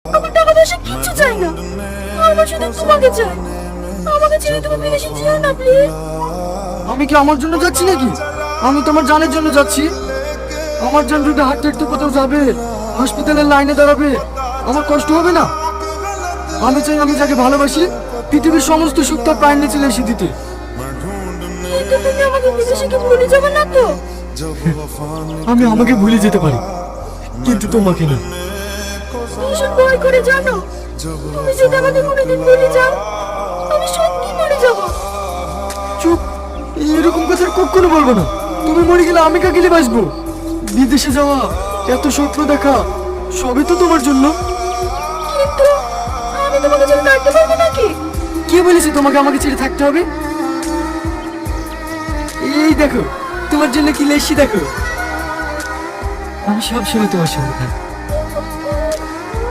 আমার টাকা পয়সা কিচ্ছু চাই না, আমার শুধু তোমাকে চাই। আমাকে ছেড়ে তুমি বিদেশে যেও না প্লিজ। আমি কি আমার জন্য যাচ্ছি নাকি? আমি তোমার জানের জন্য যাচ্ছি। আমার জান যদি হাঁটতে হাঁটতে কোথাও যাবে, হসপিটালের লাইনে দাঁড়াবে, আমার কষ্ট হবে না? আমি চাই আমি যাকে ভালোবাসি পৃথিবীর সমস্ত সুখ তার পায়ের নিচে এসে দিতে। কিন্তু তুমি আমাকে বিদেশে কি ভুলে যাবে না তো? আমি আমাকে ভুলে যেতে পারি, কিন্তু তোমাকে না। ভীষণ ভয় করে জানো, তুমি যদি আমাকে কোনোদিন ভুলে যাও আমি সত্যি মরে যাবো। চুপ, এরকম কথা আর কখনো বলবো না। তুমি মরে গেলে আমি কাকে নিয়ে বাঁচবো? বিদেশে যাওয়া, এত স্বপ্ন দেখা, সবই তো তোমার জন্য। কিন্তু আমি তোমাকে ছেড়ে থাকতে পারবো নাকি? কে বলেছে তোমাকে আমাকে ছেড়ে থাকতে হবে? এই দেখো, তোমার জন্য কি লেশি দেখো। আমি সব সময় তোমার সঙ্গে থাকবো।